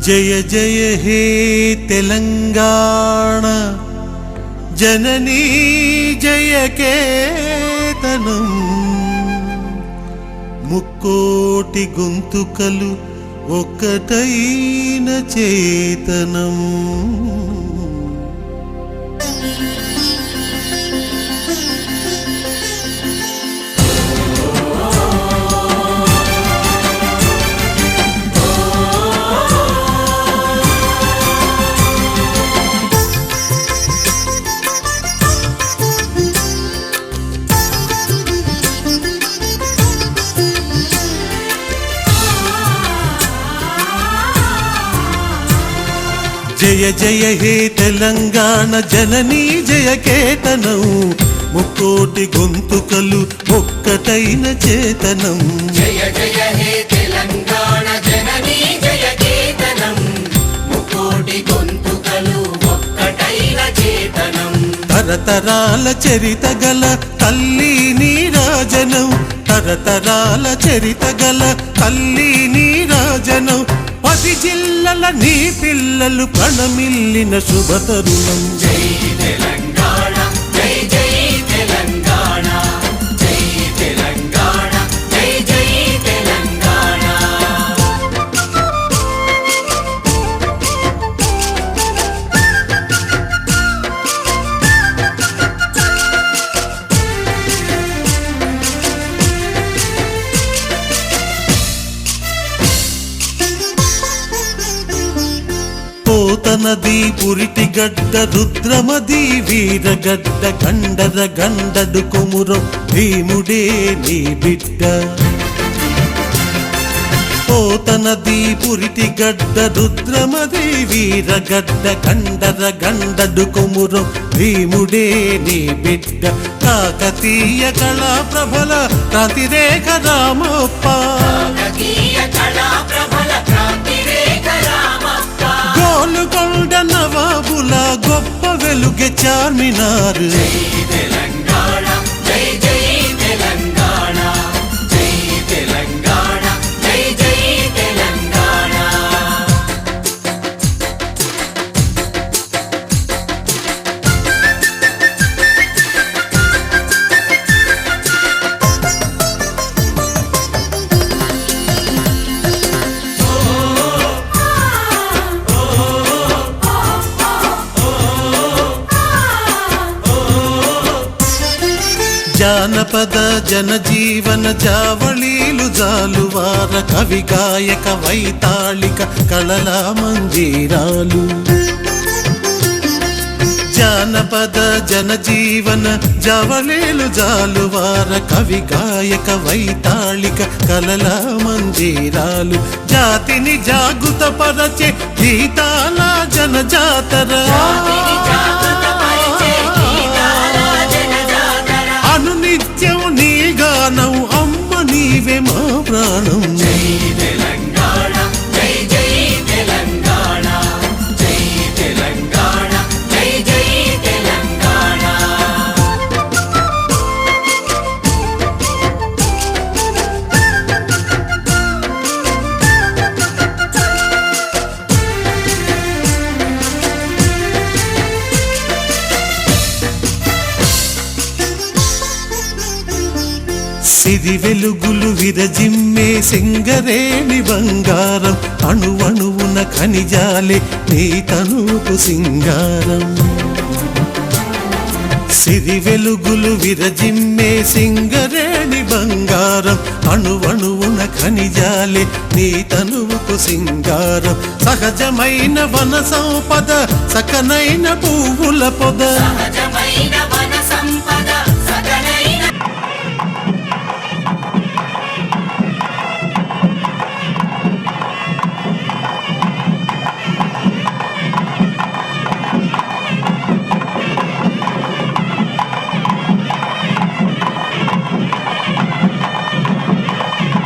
జయ జయ హే తెలంగాణ జననీ జయ కేతనం ముక్కోటి గొంతుకలు ఒక్కటైన చేతనం జయ జయ హే తెలంగాణ జననీ జయ కేతనం ముక్కోటి గొంతుకలు ఒక్కటైన చేతనం జయ జయ హే తెలంగాణ జననీ జయ కేతనం ముక్కోటి గొంతుకలు ఒక్కటైన చేతనం తరతరాల చరిత గల తల్లి నీరాజనం తరతరాల చరిత గల తల్లి నీరాజనం 10 జిల్లల నీ పిల్లలు ప్రణమిల్లిన శుభతరుణం జై తెలంగాణ జై జై తెలంగాణ జై తెలంగాణ జై జై తెలంగాణ పోతనది పురిటి గడ్డ రుద్రమది వీరగడ్డ గండర గండడు కొమురం భీముడే నీ బిడ్డ పోతనది పురిటి గడ్డ రుద్రమది వీరగడ్డ గండర గండడు కొమురం భీముడే నీ బిడ్డ కాకతీయ కళా ప్రభల క్రాంతిరేఖ రామప్ప గోలుకొండ నవాబుల గొప్ప వెలుగె చార్మినార్ జై తెలంగాణ జై జై తెలంగాణ జై తెలంగాణ జై జై తెలంగాణ జానపద జనజీవన జావళీలు జాలువార కవి గాయక వైతాళిక కళల మందిరాలు జానపద జనజీవన జావళీలు జాలువార కవి గాయక వైతాళిక కళల మందిరాలు జాతిని జాగృతపరచే గీతాల జనజాతర అనునిత్యం నీ గానం అమ్మ నీవే మా ప్రాణం జై తెలంగాణ జై జై తెలంగాణ జై తెలంగాణ జై జై తెలంగాణ సిరి వెలుగులు విరజిమ్మే సింగరేణి బంగారం అణువణువున ఖనిజాలే నీ తనుకు సింగారం సిరి వెలుగులు విరజిమ్మే సింగరేణి బంగారం అణువణువున ఖనిజాలే నీ తనువుకు సింగారం సహజమైన వన సంపద సకనైన పువ్వుల పొద సహజమైన వన సంపద సకలైన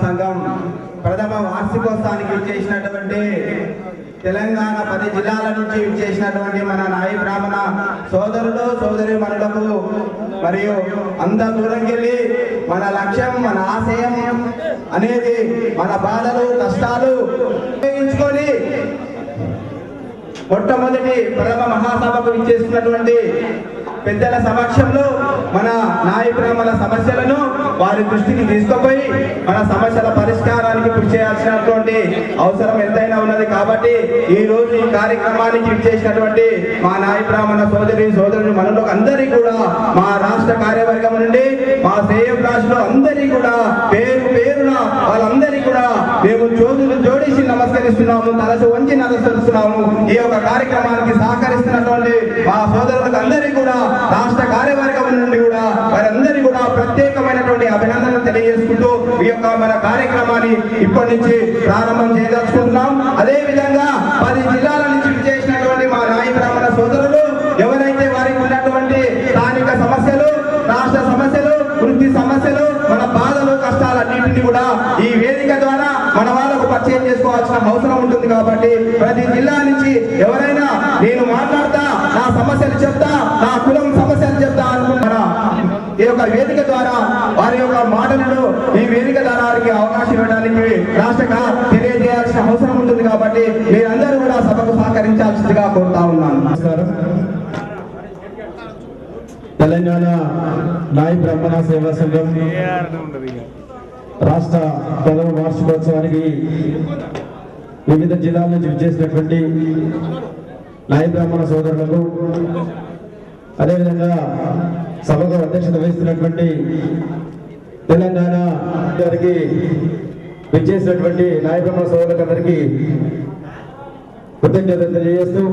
సంఘం ప్రథమ వార్షికోత్సవానికి చేసినటువంటి తెలంగాణ 10 జిల్లాల నుంచి విచ్చేసినటువంటి మన నాయి బ్రాహ్మణ సోదరులు సోదరి మనులకు మరియు అంత దూరంకి వెళ్ళి మన లక్ష్యం మన ఆశయం అనేది మన బాధలు కష్టాలు ఉపయోగించుకొని మొట్టమొదటి ప్రథమ మహాసభకు విచ్చేసినటువంటి పెద్దల సమక్షంలో మన నాయి బ్రాహ్మణ సమస్యలను వారి దృష్టికి తీసుకుపోయి మన సమస్యల పరిష్కారానికి కృషి చేయాల్సినటువంటి అవసరం ఎంతైనా ఉన్నది. కాబట్టి ఈ రోజు ఈ కార్యక్రమానికి విచ్చేసినటువంటి మా నాయి బ్రాహ్మణ సోదరులు మనలోకి అందరికీ కూడా మా రాష్ట్ర కార్యవర్గం నుండి మా శ్రేయోభిలాషులు అందరికీ కూడా పేరు పేరున వాళ్ళందరికీ కూడా మేము చేతులు జోడించి నమస్కరిస్తున్నాము, తలసు వంచి నమస్కరిస్తున్నాము. ఈ యొక్క కార్యక్రమానికి సహకరిస్తున్నటువంటి మా సోదరులకు అందరికీ కూడా రాష్ట్ర కార్యవర్గం నుండి కూడా వారందరికీ కూడా ప్రత్యేకమైనటువంటి అభినందనలు తెలియజేసుకుంటూ ఈ యొక్క మన కార్యక్రమాన్ని ఇప్పటి నుంచి ప్రారంభం చేయదలుచుకుంటున్నాం. అదే విధంగా 10 జిల్లాల నుంచి విచ్చేసినటువంటి మా నాయి బ్రాహ్మణ సోదరులు ఎవరైతే వారికి ఉన్నటువంటి స్థానిక సమస్యలు, రాష్ట్ర సమస్యలు, వృత్తి సమస్యలు, మన బాధలు కష్టాలన్నింటినీ కూడా ఈ వేదిక ద్వారా మన వాళ్ళకు పరిచయం చేసుకోవాల్సిన అవసరం ఉంటుంది. కాబట్టి ప్రతి జిల్లా నుంచి ఎవరైనా నేను మాట్లాడతా, నా సమస్యలు చెప్తా, నా కులం సమస్యలు చెప్తా అనుకుంటారా ఈ యొక్క వేదిక ద్వారా వారి యొక్క మాటలను ఈ వేదిక ద్వారా వారికి అవకాశం ఇవ్వడానికి రాష్ట్ర తెలియజేయాల్సిన అవసరం ఉంటుంది. కాబట్టి మీరందరూ కూడా సభకు సహకరించాల్సిందిగా కోరుతా ఉన్నాను. నమస్కారం. తెలంగాణ నాయి బ్రాహ్మణ సేవా సంఘం రాష్ట్ర ప్రథమ వార్షికోత్సవానికి వివిధ జిల్లాల నుంచి విచ్చేసినటువంటి నాయి బ్రాహ్మణ సోదరులకు, అదేవిధంగా సభకు అధ్యక్షత వహిస్తున్నటువంటి తెలంగాణ గారికి విచ్చేసినటువంటి నాయి బ్రాహ్మణ సోదరులకు అందరికీ కృతజ్ఞతలు తెలియజేస్తూ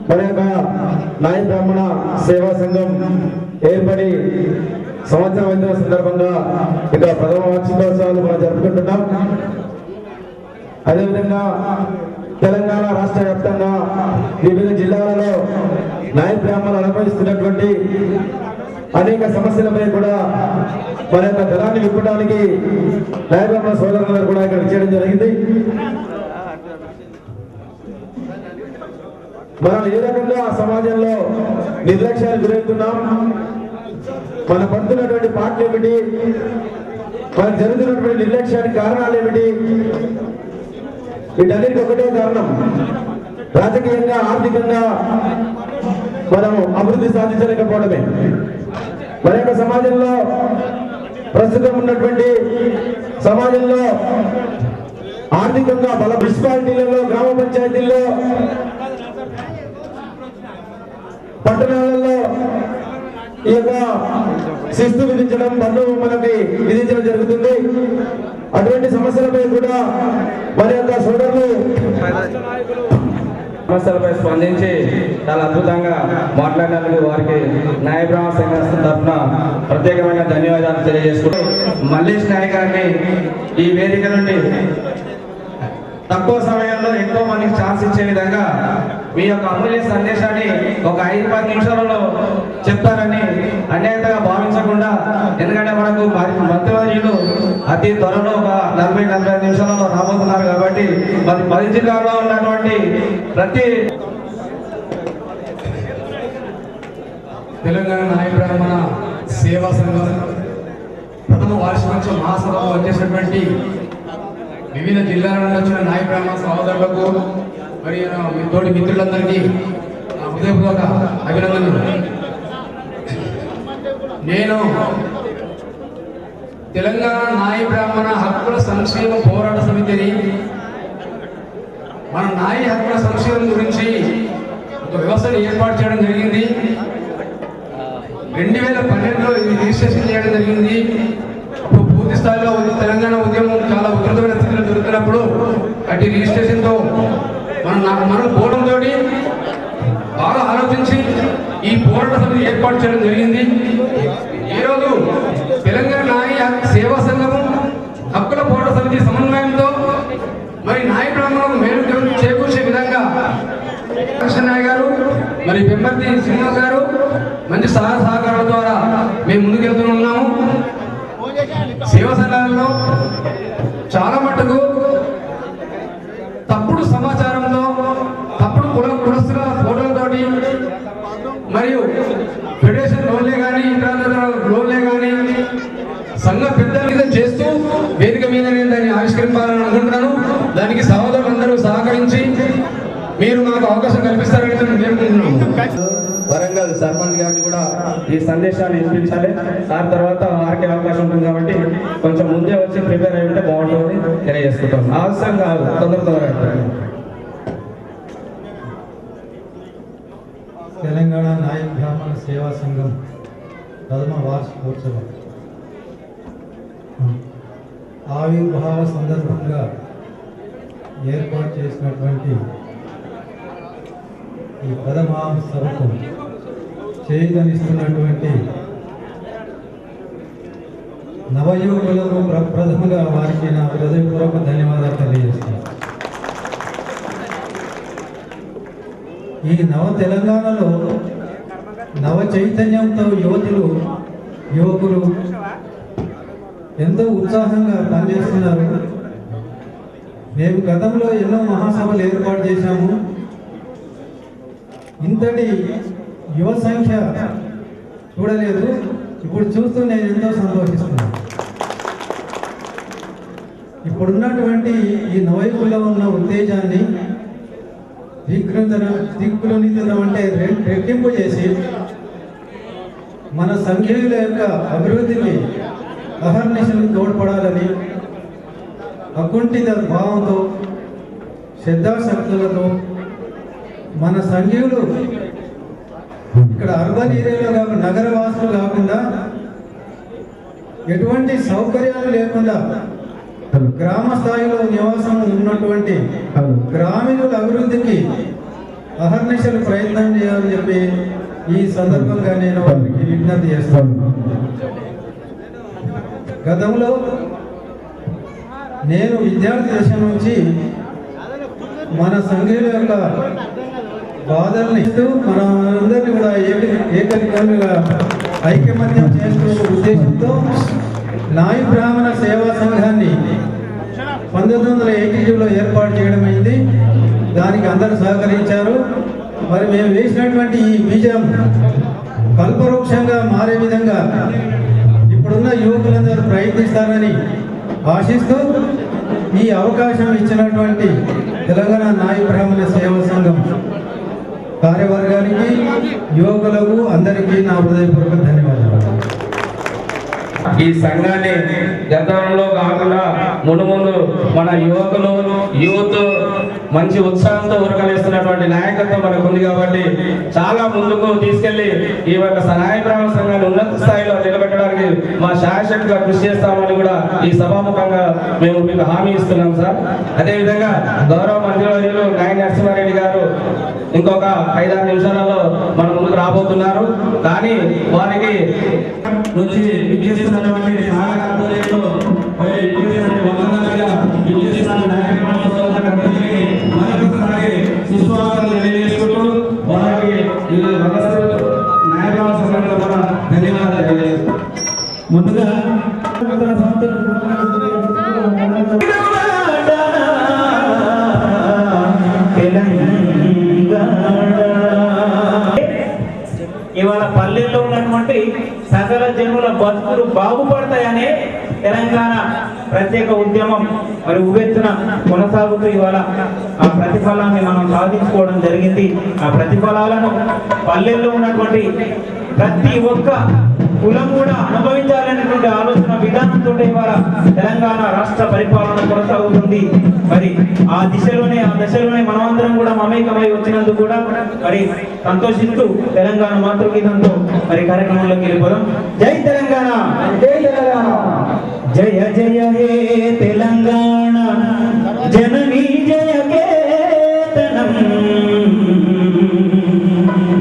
మన యొక్క నాయి బ్రాహ్మణ సేవా సంఘం ఏర్పడి సంవత్సరం అయిన సందర్భంగా ఇక ప్రథమ వార్షికోత్సవాలు మనం జరుపుకుంటున్నాం. అదేవిధంగా తెలంగాణ రాష్ట్ర వ్యాప్తంగా వివిధ జిల్లాలలో నాయి బ్రాహ్మణులు అనుభవిస్తున్నటువంటి అనేక సమస్యలపై కూడా మన యొక్క దళాన్ని విప్పడానికి నాయి బ్రాహ్మణ సోదరులను కూడా ఇక్కడ చేయడం జరిగింది. మనం ఏ రకంగా సమాజంలో నిర్లక్ష్యానికి గురవుతున్నాం, మనం పడుతున్నటువంటి పాటలు ఏమిటి, మనకు జరుగుతున్నటువంటి నిర్లక్ష్యానికి కారణాలు ఏమిటి, వీటన్నిటికీ ఒకటే కారణం రాజకీయంగా ఆర్థికంగా మనం అభివృద్ధి సాధించలేకపోవడమే. మన యొక్క సమాజంలో ప్రస్తుతం ఉన్నటువంటి సమాజంలో ఆర్థికంగా బల మున్సిపాలిటీలలో, గ్రామ పంచాయతీల్లో, పట్టణాలలో ఈ యొక్క శిస్తు విధించడం, పన్ను మనకి విధించడం జరుగుతుంది. అటువంటి సమస్యలపై కూడా మన యొక్క సోదరులు సమస్యలపై స్పందించి చాలా అద్భుతంగా మాట్లాడినందుకు వారికి నాయి బ్రాహ్మణ సంఘం తరఫున ప్రత్యేకమైన ధన్యవాదాలు తెలియజేసుకుంటూ మల్లేష్ నాయక్ గారిని ఈ వేదిక నుండి తక్కువ సమయంలో ఎక్కువ మందికి ఛాన్స్ ఇచ్చే విధంగా మీ యొక్క అమూల్య సందేశాన్ని ఒక 5-10 నిమిషాలలో చెప్తారని అన్యాయంగా భావించకుండా, ఎందుకంటే మనకు మంత్రివర్యులు అతి త్వరలో ఒక 40-45 నిమిషాలలో రాబోతున్నారు. కాబట్టి మరి 10 జిల్లాల్లో ఉన్నటువంటి ప్రతి తెలంగాణ నాయి బ్రాహ్మణ సేవా సంఘం ప్రథమ వార్షికోత్సవ మహాసభకు వచ్చేసినటువంటి వివిధ జిల్లాల నుండి వచ్చిన నాయి బ్రాహ్మణ సహోదరులకు మరియు తోటి మిత్రులందరికీ హృదయపూర్వక అభినందనలు. నేను తెలంగాణ నాయి బ్రాహ్మణ హక్కుల సంక్షేమ పోరాట సమితిని మన నాయి హక్కుల సంక్షేమం గురించి ఒక వ్యవస్థను ఏర్పాటు చేయడం జరిగింది. 2012లో ఇది రిజిస్ట్రేషన్ చేయడం జరిగింది. అప్పుడు పూర్తి స్థాయిలో తెలంగాణ ఉద్యమం చాలా ఉధృతమైన స్థితిలో దొరికినప్పుడు అటు రిజిస్ట్రేషన్తో మనం పోవడంతో బాగా ఆలోచించి ఈ పోరాట సమితి ఏర్పాటు చేయడం జరిగింది. ఈరోజు తెలంగాణ నాయి సేవా సంఘము హక్కుల పోరాట సమితి సమన్వయంతో మరి నాయి బ్రాహ్మణులకు మేలు చేకూర్చే విధంగా నాయక్ గారు మరి పెంబర్తి శ్రీనివాస్ గారు మంచి సహకారాల ద్వారా మేము ముందుకెళ్తున్నాము. సేవా సంఘాలలో చాలా మట్టుకు తప్పుడు మరియు ఫెడరేషన్ లోన్లే కానీ ఇతర లోన్లే కానీ సంఘ పెద్దలు చేస్తూ వేదిక మీద నేను దాన్ని ఆవిష్కరించాలని అనుకుంటున్నాను. దానికి సహోదరులందరూ సహకరించి మీరు నాకు అవకాశం కల్పిస్తారని నేను కోరుకుంటున్నాను. వరంగల్ సర్పంచ్ గారిని కూడా ఈ సందేశాన్ని వినిపించాలి. దాని తర్వాత వారికి అవకాశం ఉంటుంది కాబట్టి కొంచెం ముందే వచ్చి ప్రిపేర్ అయి ఉంటే బాగుంటుంది తెలియజేసుకుంటాం. అవసరం కాదు, తొందరగా. తెలంగాణ నాయక బ్రాహ్మణ సేవా సంఘం ప్రథమ వార్షికోత్సవం ఆవిర్భావ సందర్భంగా ఏర్పాటు చేసినటువంటి ఈ ప్రథమ సభకు చేయుదనిస్తున్నటువంటి నవయువకులకు ప్రథమంగా వారికి నా హృదయపూర్వక ధన్యవాదాలు తెలియజేస్తున్నాను. ఈ నవ తెలంగాణలో నవ చైతన్యంతో యువకులు ఎంతో ఉత్సాహంగా పనిచేస్తున్నారు. మేము గతంలో ఎన్నో మహాసభలు ఏర్పాటు చేశాము. ఇంతటి యువ సంఖ్య చూడలేదు. ఇప్పుడు చూస్తూ నేను ఎంతో సంతోషిస్తున్నాను. ఇప్పుడున్నటువంటి ఈ నవయుగంలో ఉన్న ఉత్తేజాన్ని దిగ్గునితనం అంటే రెట్టింపు చేసి మన సంఘీయుల యొక్క అభివృద్ధికి అహర్నిశలు తోడ్పడాలని అకుంఠిత భావంతో శ్రద్ధాశక్తులతో మన సంఘీయులు ఇక్కడ అర్బన్ ఏరియాలో కాకుండా నగరవాసులు కాకుండా ఎటువంటి సౌకర్యాలు లేకుండా గ్రామ స్థాయిలో నివాసం ఉన్నటువంటి గ్రామీణుల అభివృద్ధికి అహర్నిశలు ప్రయత్నం చేయాలని చెప్పి ఈ సందర్భంగా నేను వారికి విజ్ఞప్తి చేస్తాను. గతంలో నేను విద్యార్థి దశ నుంచి మన సంఘీయుల యొక్క బాధల్ని ఇస్తూ మన అందరినీ కూడా ఏకరీకంగా ఐకమత్యం చేస్తున్న ఉద్దేశంతో నాయ బ్రాహ్మణ సేవా సంఘాన్ని 1982లో ఏర్పాటు చేయడం అయింది. దానికి అందరూ సహకరించారు. మరి మేము వేసినటువంటి ఈ బీజం కల్పవృక్షంగా మారే విధంగా ఇప్పుడున్న యువకులందరూ ప్రయత్నిస్తారని ఆశిస్తూ ఈ అవకాశం ఇచ్చినటువంటి తెలంగాణ నాయ బ్రాహ్మణ సేవా సంఘం కార్యవర్గానికి యువకులకు అందరికీ నా హృదయపూర్వక ధన్యవాదాలు. ఈ సంఘాన్ని గతంలో కాకుండా మునుముందు మన యూత్ మంచి ఉత్సాహంతో ఉరకలేస్తున్నటువంటి నాయకత్వం మనకు ఉంది కాబట్టి చాలా ముందుకు తీసుకెళ్లి ఈ యొక్క నాయ బ్రాహ్మణ సంఘాన్ని ఉన్నత స్థాయిలో నిలబెట్టడానికి మా శాయశక్తిగా కృషి చేస్తామని కూడా ఈ సభాముఖంగా మేము మీకు హామీ ఇస్తున్నాం సార్. అదేవిధంగా గౌరవ మంత్రివర్యులు నాయ నరసింహారెడ్డి గారు ఇంకొక 5-6 నిమిషాలలో మన ముందుకు రాబోతున్నారు. కానీ వారికి నుంచి విజయిస్తున్నటువంటి సుస్వాగతం తెలియజేసుకుంటూ వారికి న్యాయబ్రాహ్మణ సంఘంలో కూడా ధన్యవాదాలు తెలియజేస్తాం. ముందుగా ఇవాళ పల్లెల్లో ఉన్నటువంటి సకల జనుల బతుకులు బాగుపడతాయనే తెలంగాణ ప్రత్యేక ఉద్యమం మరి ఉవ్వెత్తున కొనసాగుతూ ఇవాళ ఆ ప్రతిఫలాన్ని మనం సాధించుకోవడం జరిగింది. ఆ ప్రతిఫలాలను పల్లెల్లో ఉన్నటువంటి ప్రతి ఒక్క కులం కూడా అనుభవించాలనేటువంటి ఆలోచన విధానంతో ఇవాళ తెలంగాణ రాష్ట్ర పరిపాలన కొనసాగుతుంది. మరి ఆ దశలోనే మనమందరం కూడా మమేకమై వచ్చినందుకు కూడా మరి సంతోషిస్తూ తెలంగాణ మాతృగీతంతో మరి కార్యక్రమంలోకి వెళ్ళిపోదాం. జై తెలంగాణ, జై తెలంగాణ, జయ జయ హే తెలంగాణ జననీ జయ కేతనం,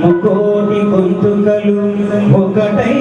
ముకోటి గొంతుకలు ఒకటై